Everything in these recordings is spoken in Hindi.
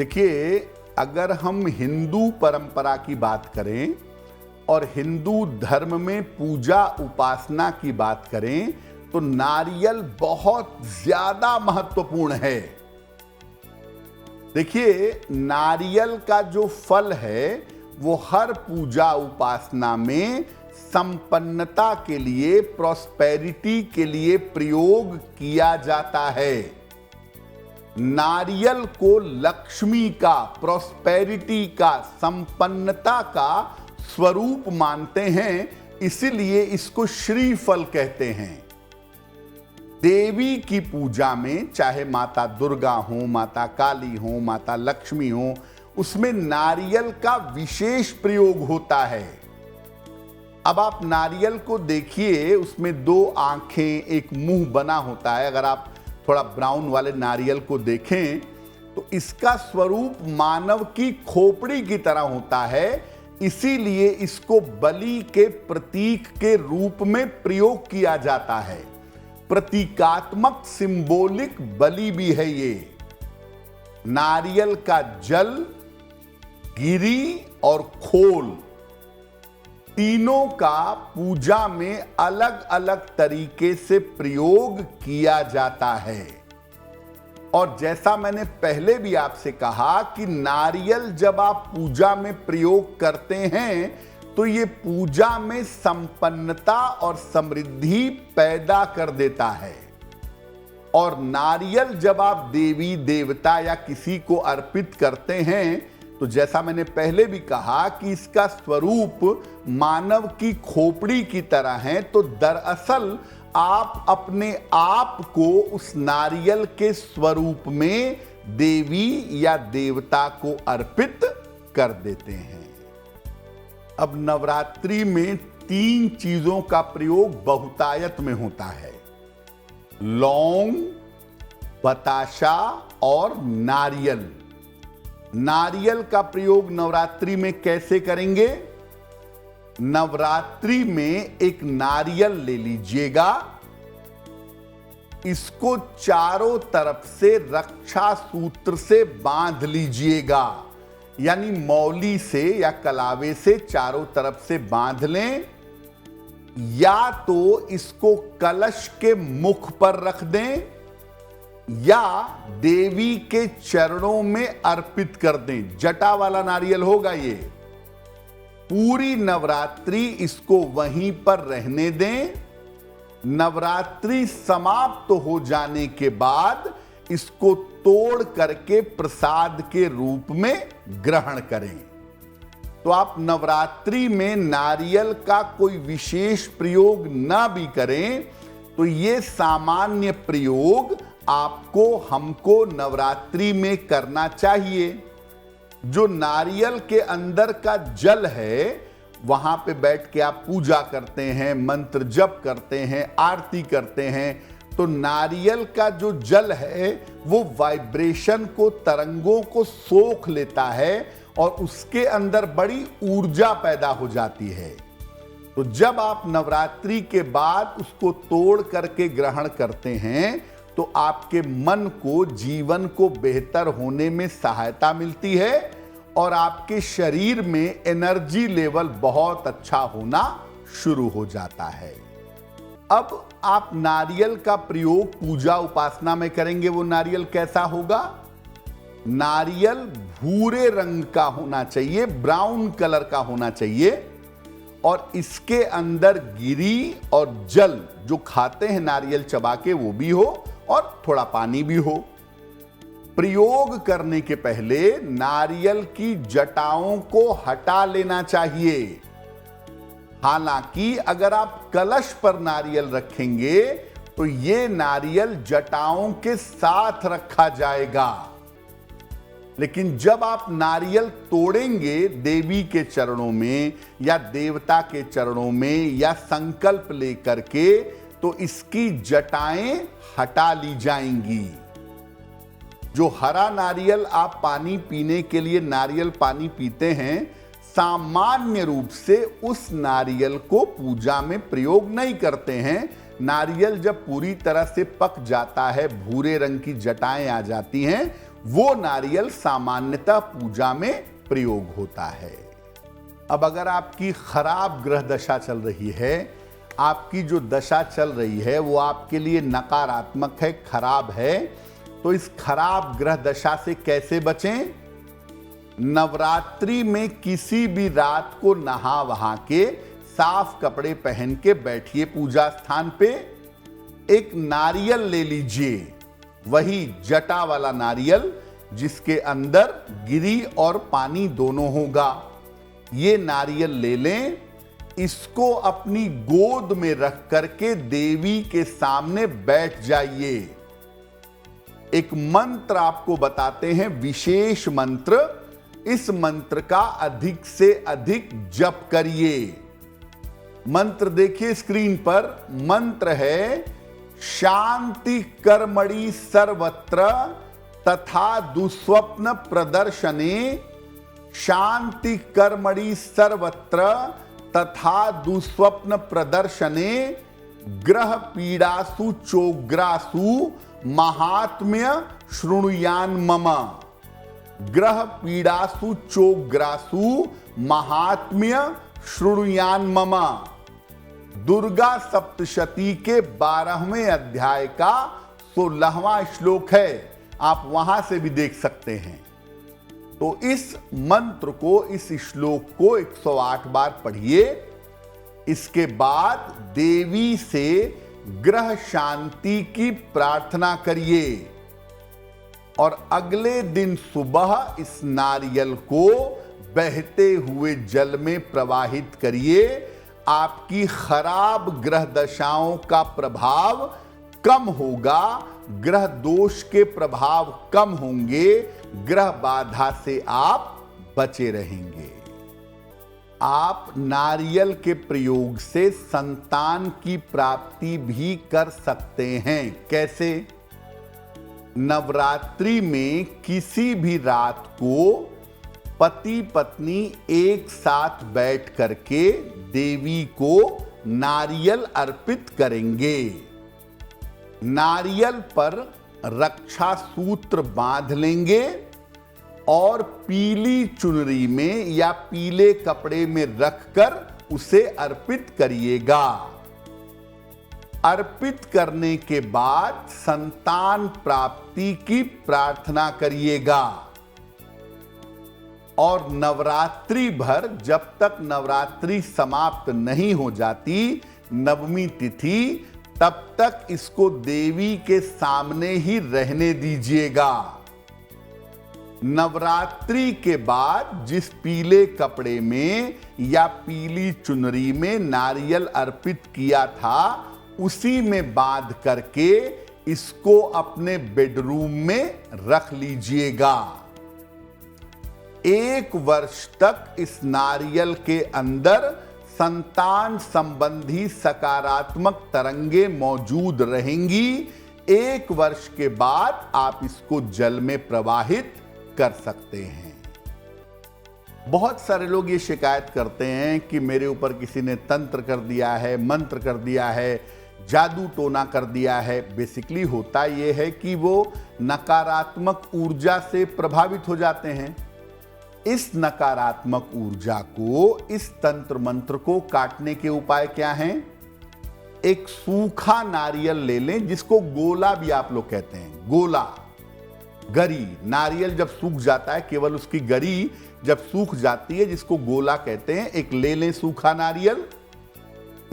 देखिए, अगर हम हिंदू परंपरा की बात करें और हिंदू धर्म में पूजा उपासना की बात करें तो नारियल बहुत ज्यादा महत्वपूर्ण है। देखिए, नारियल का जो फल है वो हर पूजा उपासना में संपन्नता के लिए, प्रॉस्पेरिटी के लिए प्रयोग किया जाता है। नारियल को लक्ष्मी का, प्रॉस्पेरिटी का, संपन्नता का स्वरूप मानते हैं, इसीलिए इसको श्रीफल कहते हैं। देवी की पूजा में चाहे माता दुर्गा हो, माता काली हो, माता लक्ष्मी हो, उसमें नारियल का विशेष प्रयोग होता है। अब आप नारियल को देखिए, उसमें दो आंखें, एक मुंह बना होता है। अगर आप थोड़ा ब्राउन वाले नारियल को देखें तो इसका स्वरूप मानव की खोपड़ी की तरह होता है, इसीलिए इसको बलि के प्रतीक के रूप में प्रयोग किया जाता है। प्रतीकात्मक, सिंबॉलिक बलि भी है ये। नारियल का जल, गिरी और खोल, तीनों का पूजा में अलग अलग तरीके से प्रयोग किया जाता है। और जैसा मैंने पहले भी आपसे कहा कि नारियल जब आप पूजा में प्रयोग करते हैं तो ये पूजा में संपन्नता और समृद्धि पैदा कर देता है। और नारियल जब आप देवी देवता या किसी को अर्पित करते हैं तो जैसा मैंने पहले भी कहा कि इसका स्वरूप मानव की खोपड़ी की तरह है, तो दरअसल आप अपने आप को उस नारियल के स्वरूप में देवी या देवता को अर्पित कर देते हैं। अब नवरात्रि में 3 चीजों का प्रयोग बहुतायत में होता है: लौंग, बताशा और नारियल। नारियल का प्रयोग नवरात्रि में कैसे करेंगे? नवरात्रि में एक नारियल ले लीजिएगा, इसको चारों तरफ से रक्षा सूत्र से बांध लीजिएगा, यानी मौली से या कलावे से चारों तरफ से बांध लें, या तो इसको कलश के मुख पर रख दें या देवी के चरणों में अर्पित कर दें। जटा वाला नारियल होगा ये। पूरी नवरात्रि इसको वहीं पर रहने दें। नवरात्रि समाप्त हो जाने के बाद इसको तोड़ करके प्रसाद के रूप में ग्रहण करें। तो आप नवरात्रि में नारियल का कोई विशेष प्रयोग ना भी करें तो ये सामान्य प्रयोग आपको, हमको नवरात्रि में करना चाहिए। जो नारियल के अंदर का जल है, वहां पे बैठ के आप पूजा करते हैं, मंत्र जप करते हैं, आरती करते हैं, तो नारियल का जो जल है वो वाइब्रेशन को, तरंगों को सोख लेता है और उसके अंदर बड़ी ऊर्जा पैदा हो जाती है। तो जब आप नवरात्रि के बाद उसको तोड़ करके ग्रहण करते हैं तो आपके मन को, जीवन को बेहतर होने में सहायता मिलती है और आपके शरीर में एनर्जी लेवल बहुत अच्छा होना शुरू हो जाता है। अब आप नारियल का प्रयोग पूजा उपासना में करेंगे, वो नारियल कैसा होगा? नारियल भूरे रंग का होना चाहिए, ब्राउन कलर का होना चाहिए, और इसके अंदर गिरी और जल, जो खाते हैं नारियल चबा के, वो भी हो और थोड़ा पानी भी हो। प्रयोग करने के पहले नारियल की जटाओं को हटा लेना चाहिए। हालांकि अगर आप कलश पर नारियल रखेंगे तो ये नारियल जटाओं के साथ रखा जाएगा, लेकिन जब आप नारियल तोड़ेंगे देवी के चरणों में या देवता के चरणों में या संकल्प लेकर के, तो इसकी जटाएं हटा ली जाएंगी। जो हरा नारियल आप पानी पीने के लिए नारियल पानी पीते हैं, सामान्य रूप से उस नारियल को पूजा में प्रयोग नहीं करते हैं। नारियल जब पूरी तरह से पक जाता है, भूरे रंग की जटाएं आ जाती हैं, वो नारियल सामान्यतः पूजा में प्रयोग होता है। अब अगर आपकी खराब ग्रह दशा चल रही है, आपकी जो दशा चल रही है वो आपके लिए नकारात्मक है, खराब है, तो इस खराब ग्रह दशा से कैसे बचें? नवरात्रि में किसी भी रात को नहा वहा के साफ कपड़े पहन के बैठिए पूजा स्थान पे, एक नारियल ले लीजिए, वही जटा वाला नारियल जिसके अंदर गिरी और पानी दोनों होगा। ये नारियल ले लें, इसको अपनी गोद में रख करके देवी के सामने बैठ जाइए। एक मंत्र आपको बताते हैं, विशेष मंत्र। इस मंत्र का अधिक से अधिक जप करिए। मंत्र देखिए स्क्रीन पर। मंत्र है शांति कर्मणि सर्वत्र तथा दुस्वप्न प्रदर्शने। शांति कर्मणि सर्वत्र तथा दुस्वप्न प्रदर्शने ग्रह पीड़ासु चोग्रासु महात्म्य शृणुयान मम। ग्रह पीड़ासु चोग्रासु महात्म्य शृणुयान मम। दुर्गा सप्तशती के 12वें अध्याय का 16वां श्लोक है, आप वहां से भी देख सकते हैं। तो इस मंत्र को, इस श्लोक को 108 बार पढ़िए। इसके बाद देवी से ग्रह शांति की प्रार्थना करिए और अगले दिन सुबह इस नारियल को बहते हुए जल में प्रवाहित करिए। आपकी खराब ग्रह दशाओं का प्रभाव कम होगा, ग्रह दोष के प्रभाव कम होंगे, ग्रह बाधा से आप बचे रहेंगे। आप नारियल के प्रयोग से संतान की प्राप्ति भी कर सकते हैं। कैसे? नवरात्रि में किसी भी रात को पति पत्नी एक साथ बैठ करके देवी को नारियल अर्पित करेंगे। नारियल पर रक्षा सूत्र बांध लेंगे और पीली चुनरी में या पीले कपड़े में रखकर उसे अर्पित करिएगा। अर्पित करने के बाद संतान प्राप्ति की प्रार्थना करिएगा और नवरात्रि भर, जब तक नवरात्रि समाप्त नहीं हो जाती नवमी तिथि, तब तक इसको देवी के सामने ही रहने दीजिएगा। नवरात्रि के बाद जिस पीले कपड़े में या पीली चुनरी में नारियल अर्पित किया था, उसी में बांध करके इसको अपने बेडरूम में रख लीजिएगा। 1 वर्ष तक इस नारियल के अंदर संतान संबंधी सकारात्मक तरंगे मौजूद रहेंगी। 1 वर्ष के बाद आप इसको जल में प्रवाहित कर सकते हैं। बहुत सारे लोग ये शिकायत करते हैं कि मेरे ऊपर किसी ने तंत्र कर दिया है, मंत्र कर दिया है, जादू टोना कर दिया है। बेसिकली होता यह है कि वो नकारात्मक ऊर्जा से प्रभावित हो जाते हैं। इस नकारात्मक ऊर्जा को, इस तंत्र मंत्र को काटने के उपाय क्या हैं? एक सूखा नारियल ले लें, जिसको गोला भी आप लोग कहते हैं। गोला, गरी, नारियल जब सूख जाता है, केवल उसकी गरी जब सूख जाती है, जिसको गोला कहते हैं, एक ले लें सूखा नारियल।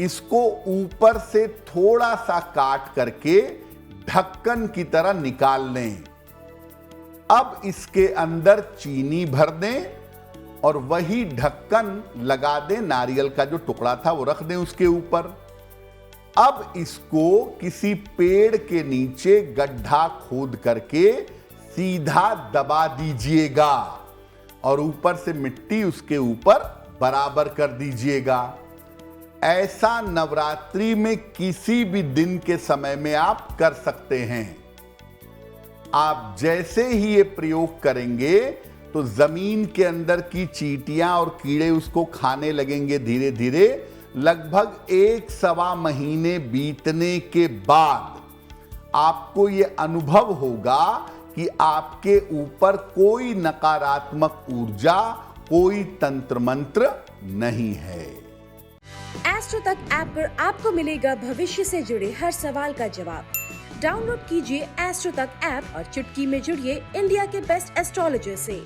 इसको ऊपर से थोड़ा सा काट करके ढक्कन की तरह निकाल लें। अब इसके अंदर चीनी भर दें और वही ढक्कन लगा दें। नारियल का जो टुकड़ा था वो रख दें उसके ऊपर। अब इसको किसी पेड़ के नीचे गड्ढा खोद करके सीधा दबा दीजिएगा और ऊपर से मिट्टी उसके ऊपर बराबर कर दीजिएगा। ऐसा नवरात्रि में किसी भी दिन के समय में आप कर सकते हैं। आप जैसे ही ये प्रयोग करेंगे तो जमीन के अंदर की चींटियां और कीड़े उसको खाने लगेंगे धीरे धीरे। लगभग 1-1.25 महीने बीतने के बाद आपको ये अनुभव होगा कि आपके ऊपर कोई नकारात्मक ऊर्जा, कोई तंत्र मंत्र नहीं है। एस्ट्रो तक ऐप पर आपको मिलेगा भविष्य से जुड़े हर सवाल का जवाब। डाउनलोड कीजिए एस्ट्रो तक ऐप और चुटकी में जुड़िए इंडिया के बेस्ट एस्ट्रोलॉजर से।